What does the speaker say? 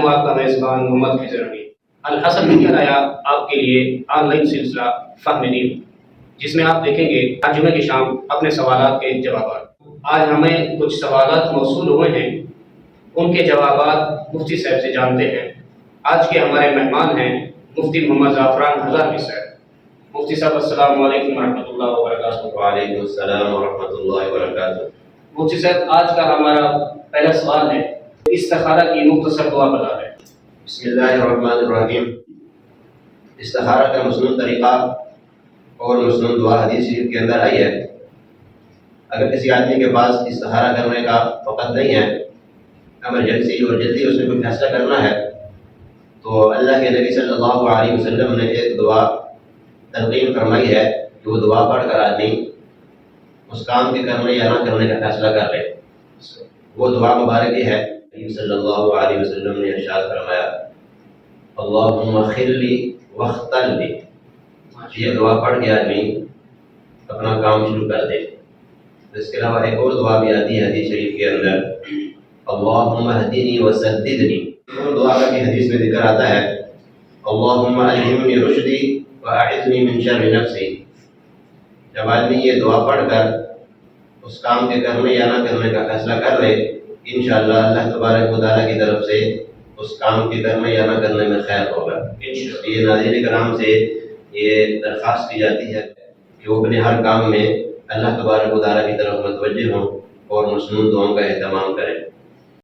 ہوں آپ کا میزبان محمد خضر امین۔ الحسن میڈیا لایا آپ کے لیے آن لائن سلسلہ فہم دین، جس میں آپ دیکھیں گے ہر جمعے کی شام اپنے سوالات کے جوابات۔ آج ہمیں کچھ سوالات موصول ہوئے ہیں، ان کے جوابات مفتی صاحب سے جانتے ہیں۔ آج کے ہمارے مہمان ہیں مفتی محمد زعفران ہزاروی صاحب۔ مفتی صاحب السلام علیکم ورحمۃ اللہ وبرکاتہ۔ وعلیکم السلام ورحمۃ اللہ وبرکاتہ۔ مفتی صاحب، آج کا ہمارا پہلا سوال ہے، استخارہ کی مختصر دعا بتا دیں۔ بسم اللہ الرحمن الرحیم۔ استخارہ کا مسنون طریقہ اور مسنون دعا حدیث شریف کے اندر آئی ہے۔ اگر کسی آدمی کے پاس استخارہ کرنے کا وقت نہیں ہے، ایمرجنسی اور جلدی اس نے کوئی فیصلہ کرنا ہے، تو اللہ کے نبی صلی اللہ علیہ وسلم نے ایک دعا تلقین فرمائی ہے کہ وہ دعا پڑھ کر آدمی اس کام کے کرنے یا نہ کرنے کا فیصلہ کر لے۔ وہ دعا مبارک ہے، نبی صلی اللہ علیہ وسلم نے ارشاد فرمایا اللہم اغفر لی واختر لی۔ یہ دعا پڑھ کے آدمی اپنا کام شروع کر دے۔ اس کے علاوہ ایک اور دعا بھی آتی ہے حدیث شریف کے اندر، اللہم اہدنی وسددنی۔ اور دعا کا بھی حدیث میں ذکر آتا ہے اللہم الہمنی رشدی واعذنی من شر نفسی۔ جب آدمی یہ دعا پڑھ کر اس کام کے کرنے یا نہ کرنے کا فیصلہ کر لے، انشاءاللہ اللہ تبارک و تعالیٰ کی طرف سے اس کام کے کرنے یا نہ کرنے میں خیر ہوگا۔ یہ ناظرین کرام سے یہ درخواست کی جاتی ہے کہ وہ اپنے ہر کام میں اللہ تبارک و تعالیٰ کی طرف متوجہ ہوں اور مسنون دعاؤں کا اہتمام کریں۔